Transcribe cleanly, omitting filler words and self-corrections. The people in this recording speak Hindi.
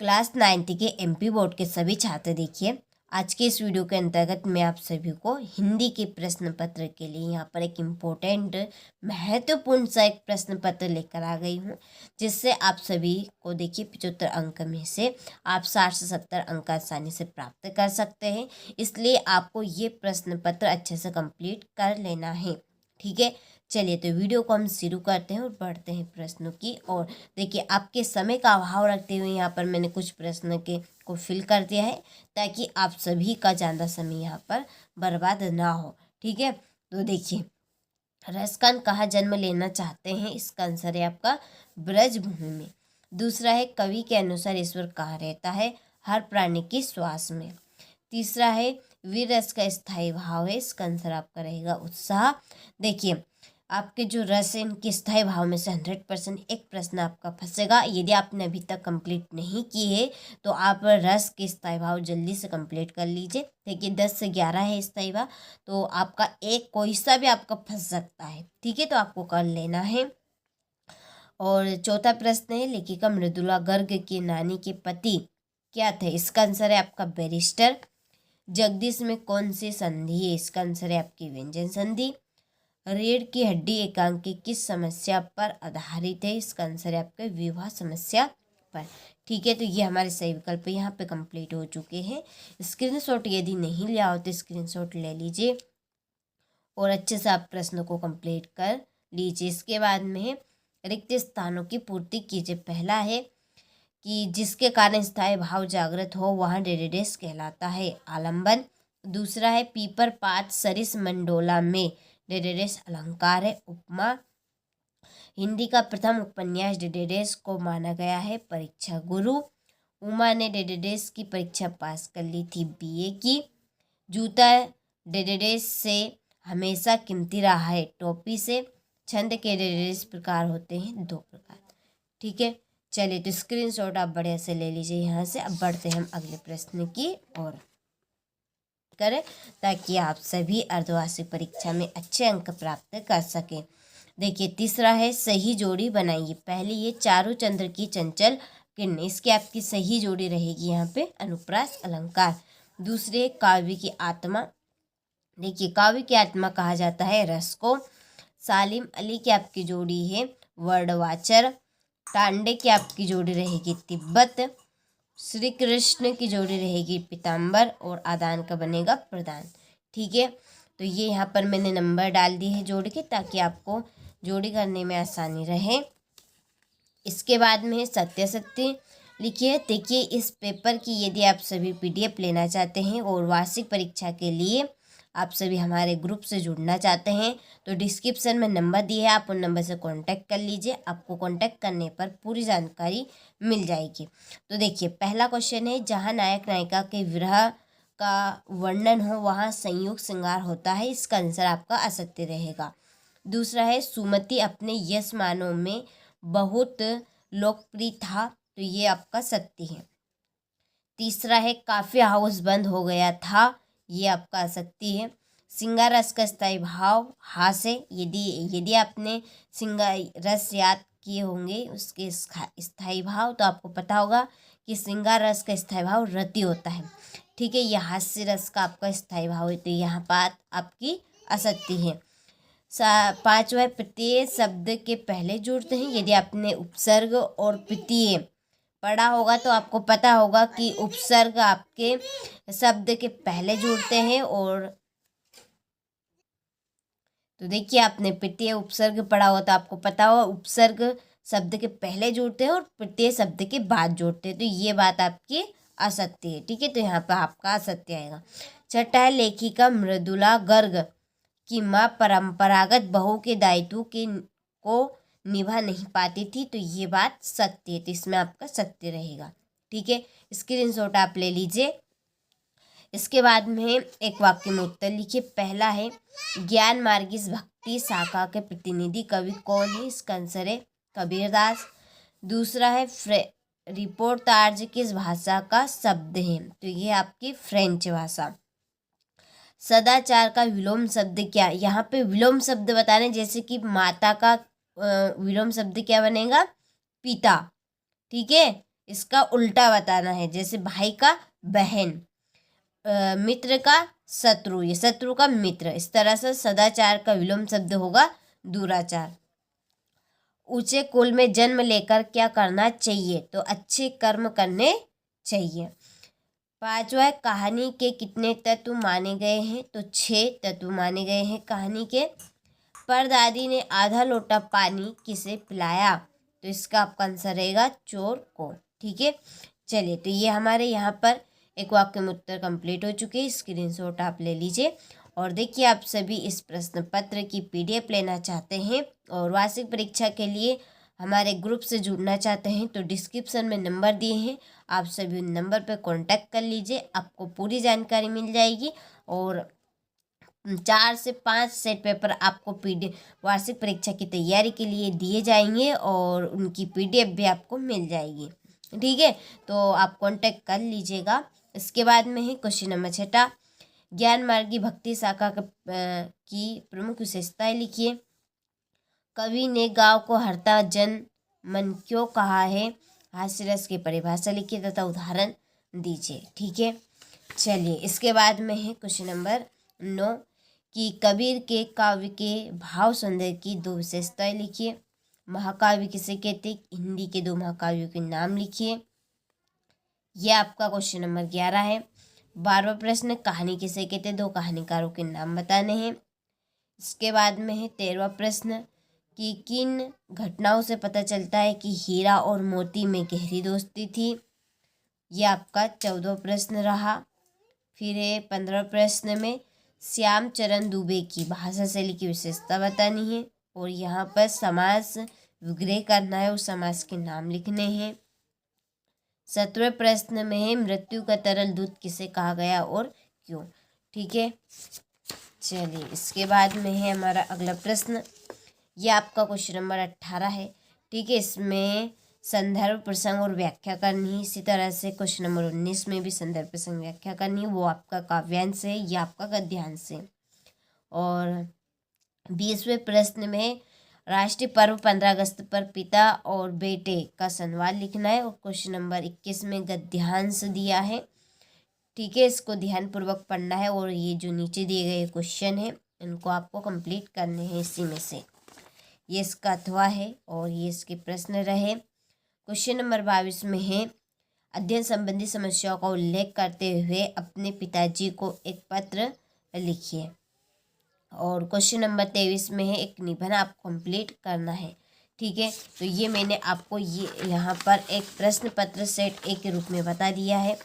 क्लास 9th के एमपी बोर्ड के सभी छात्र देखिए, आज के इस वीडियो के अंतर्गत मैं आप सभी को हिंदी के प्रश्न पत्र के लिए यहाँ पर एक इम्पोर्टेंट महत्वपूर्ण सा एक प्रश्न पत्र लेकर आ गई हूँ, जिससे आप सभी को देखिए 75 अंक में से आप 60 से 70 अंक आसानी से प्राप्त कर सकते हैं। इसलिए आपको ये प्रश्न पत्र अच्छे से कंप्लीट कर लेना है। ठीक है, चलिए तो वीडियो को हम शुरू करते हैं और बढ़ते हैं प्रश्नों की ओर। देखिए, आपके समय का अभाव रखते हुए यहाँ पर मैंने कुछ प्रश्न के को फिल कर दिया है, ताकि आप सभी का ज़्यादा समय यहाँ पर बर्बाद ना हो। ठीक है, तो देखिए, रसकान कहाँ जन्म लेना चाहते हैं, इसका आंसर है आपका ब्रजभूमि में। दूसरा है, कवि के अनुसार ईश्वर कहाँ रहता है, हर प्राणी की श्वास में। तीसरा है, वीर रस का स्थायी भाव है, इसका आंसर आपका रहेगा उत्साह। देखिए, आपके जो रस है इनके स्थायी भाव में से 100% एक प्रश्न आपका फंसेगा। यदि आपने अभी तक कंप्लीट नहीं की है तो आप रस के स्थायी भाव जल्दी से कंप्लीट कर लीजिए। देखिए, 10 से 11 है स्थायी भाव, तो आपका एक कोई सा भी आपका फंस सकता है। ठीक है, तो आपको कर लेना है। और चौथा प्रश्न है, लेखिका मृदुला गर्ग के नानी के पति क्या थे, इसका आंसर है आपका बैरिस्टर। जगदीश में कौन सी संधि है, इसका आंसर है आपकी व्यंजन संधि। रीढ़ की हड्डी एकांक की किस समस्या पर आधारित है, इसका आंसर है आपके विवाह समस्या पर। ठीक है, तो ये हमारे सही विकल्प यहाँ पे कंप्लीट हो चुके हैं। स्क्रीनशॉट यदि नहीं लिया हो तो स्क्रीनशॉट ले लीजिए और अच्छे से आप प्रश्न को कंप्लीट कर लीजिए। इसके बाद में रिक्त स्थानों की पूर्ति कीजिए। पहला है कि जिसके कारण स्थायी भाव जागृत हो वहाँ डेडेडेस कहलाता है, आलम्बन। दूसरा है, पीपर पात सरिस मंडोला में डेडेडेस अलंकार है, उपमा। हिंदी का प्रथम उपन्यास डेडेडेस को माना गया है, परीक्षा गुरु। उमा ने डेडेडेस की परीक्षा पास कर ली थी, बीए की। जूता डेडेडेस से हमेशा कीमती रहा है, टोपी से। छंद के डेडेडेस प्रकार होते हैं, 2 प्रकार। ठीक है, चलिए तो स्क्रीनशॉट आप बढ़िया से ले लीजिए यहाँ से। अब बढ़ते हैं हम अगले प्रश्न की ओर करें, ताकि आप सभी अर्धवार्षिक परीक्षा में अच्छे अंक प्राप्त कर सकें। देखिए, तीसरा है, सही जोड़ी बनाइए। पहले ये चारु चंद्र की चंचल किरण, इसकी आपकी सही जोड़ी रहेगी यहाँ पे अनुप्रास अलंकार। दूसरे, काव्य की आत्मा। देखिए, काव्य की आत्मा कहा जाता है रस को। सालिम अली की आपकी जोड़ी है वर्डवाचर। टांडे की आपकी जोड़ी रहेगी तिब्बत। श्री कृष्ण की जोड़ी रहेगी पीताम्बर और आदान का बनेगा प्रदान। ठीक है, तो ये यहाँ पर मैंने नंबर डाल दी है जोड़ के, ताकि आपको जोड़ी करने में आसानी रहे। इसके बाद में है सत्य सत्य लिखिए। देखिए, इस पेपर की यदि आप सभी पीडीएफ लेना चाहते हैं और वार्षिक परीक्षा के लिए आप सभी हमारे ग्रुप से जुड़ना चाहते हैं तो डिस्क्रिप्शन में नंबर दिए है, आप उन नंबर से कांटेक्ट कर लीजिए। आपको कांटेक्ट करने पर पूरी जानकारी मिल जाएगी। तो देखिए, पहला क्वेश्चन है, जहाँ नायक नायिका के विरह का वर्णन हो वहाँ संयुग श्रृंगार होता है, इसका आंसर आपका असत्य रहेगा। दूसरा है, सुमति अपने यश मानों में बहुत लोकप्रिय था, तो ये आपका सत्य है। तीसरा है, काफी हाउस बंद हो गया था, ये आपका असत्य है। सिंगार रस का स्थायी भाव हास है। यदि आपने सिंगार रस याद किए होंगे उसके स्थायी भाव, तो आपको पता होगा कि सिंगार रस का स्थायी भाव रति होता है। ठीक है, यह हास्य रस का आपका स्थायी भाव है, तो यहाँ बात आपकी असत्य है। 5वां, प्रत्यय शब्द के पहले जुड़ते हैं। यदि आपने उपसर्ग और प्रत्यय पढ़ा होगा तो आपको पता होगा कि उपसर्ग आपके शब्द के पहले जुड़ते हैं। और तो देखिए, आपने प्रत्यय उपसर्ग पढ़ा होगा तो आपको पता होगा उपसर्ग शब्द के पहले जुड़ते हैं और प्रत्यय शब्द के बाद जुड़ते हैं, तो ये बात आपकी असत्य है। ठीक है, तो यहाँ पर आपका असत्य आएगा। छठा है, लेखिका मृदुला गर्ग की माँ परंपरागत बहू के दायित्व को निभा नहीं पाती थी, तो ये बात सत्य है, तो इसमें आपका सत्य रहेगा। ठीक है, स्क्रीनशॉट आप ले लीजिए। इसके बाद में एक वाक्य में उत्तर लिखिए। पहला है, ज्ञान मार्ग इस भक्ति शाखा के प्रतिनिधि कवि कौन है, इसका आंसर है कबीरदास। दूसरा है, रिपोर्टार्ज किस भाषा का शब्द है, तो ये आपकी फ्रेंच भाषा। सदाचार का विलोम शब्द क्या, यहाँ पे विलोम शब्द बता रहे हैं, जैसे कि माता का विलोम शब्द क्या बनेगा, पिता। ठीक है, इसका उल्टा बताना है। जैसे भाई का बहन, मित्र का शत्रु, ये शत्रु का मित्र। इस तरह से सदाचार का विलोम शब्द होगा दुराचार। ऊंचे कुल में जन्म लेकर क्या करना चाहिए? तो अच्छे कर्म करने चाहिए। पांचवा है, कहानी के कितने तत्व माने गए हैं? तो 6 तत्व माने गए हैं कहानी के। परदादी ने आधा लोटा पानी किसे पिलाया? तो इसका आपका आंसर रहेगा चोर को। ठीक है, चलिए, तो ये हमारे यहाँ पर एक वाक्य में उत्तर कंप्लीट हो चुके हैं। स्क्रीनशॉट आप ले लीजिए। और देखिए, आप सभी इस प्रश्न पत्र की PDF लेना चाहते हैं और वार्षिक परीक्षा के लिए हमारे ग्रुप से जुड़ना चाहते हैं तो डिस्क्रिप्शन में नंबर दिए हैं, आप सभी उन नंबर पर कांटेक्ट कर लीजिए, आपको पूरी जानकारी मिल जाएगी। और 4 से 5 सेट पेपर आपको PDF वार्षिक परीक्षा की तैयारी के लिए दिए जाएंगे और उनकी PDF भी आपको मिल जाएगी। ठीक है, तो आप कांटेक्ट कर लीजिएगा। इसके बाद में है क्वेश्चन नंबर 6, ज्ञान मार्गी भक्ति शाखा की प्रमुख विशेषताएं लिखिए। कवि ने गांव को हरता जन मन क्यों कहा है? हास्य रस की परिभाषा लिखिए तथा उदाहरण दीजिए। ठीक है, चलिए, इसके बाद में है क्वेश्चन नंबर 9 कि कबीर के काव्य के भाव सौंदर्य की 2 विशेषताएं लिखिए। महाकाव्य किसे कहते? हिंदी के 2 महाकाव्यों के नाम लिखिए। यह आपका क्वेश्चन नंबर 11 है। 12वां प्रश्न, कहानी किसे कहते? 2 कहानीकारों के नाम बताने हैं। इसके बाद में है 13वां प्रश्न कि किन घटनाओं से पता चलता है कि हीरा और मोती में गहरी दोस्ती थी? यह आपका 14वां प्रश्न रहा। फिर है 15वां प्रश्न में श्याम चरण दुबे की भाषा शैली की विशेषता बतानी है और यहाँ पर समास विग्रह करना है और समास के नाम लिखने हैं। 17वें प्रश्न में है मृत्यु का तरल दूध किसे कहा गया और क्यों? ठीक है, चलिए, इसके बाद में है हमारा अगला प्रश्न, यह आपका क्वेश्चन नंबर 18 है। ठीक है, इसमें संदर्भ प्रसंग और व्याख्या करनी है। इसी तरह से क्वेश्चन नंबर 19 में भी संदर्भ प्रसंग व्याख्या करनी है, वो आपका काव्यांश है, या आपका गद्यांश है। और 20वें प्रश्न में राष्ट्रीय पर्व 15 अगस्त पर पिता और बेटे का संवाद लिखना है और क्वेश्चन नंबर 21 में गद्यांश दिया है। ठीक है, इसको ध्यानपूर्वक पढ़ना है और ये जो नीचे दिए गए क्वेश्चन हैं इनको आपको कंप्लीट करने हैं इसी में से। ये इसका अथवा है और ये इसके प्रश्न रहे। क्वेश्चन नंबर 22 में है अध्ययन संबंधी समस्याओं का उल्लेख करते हुए अपने पिताजी को एक पत्र लिखिए। और क्वेश्चन नंबर 23 में है एक निबंध आपको कंप्लीट करना है। ठीक है, तो ये मैंने आपको ये यहाँ पर एक प्रश्न पत्र सेट A के रूप में बता दिया है।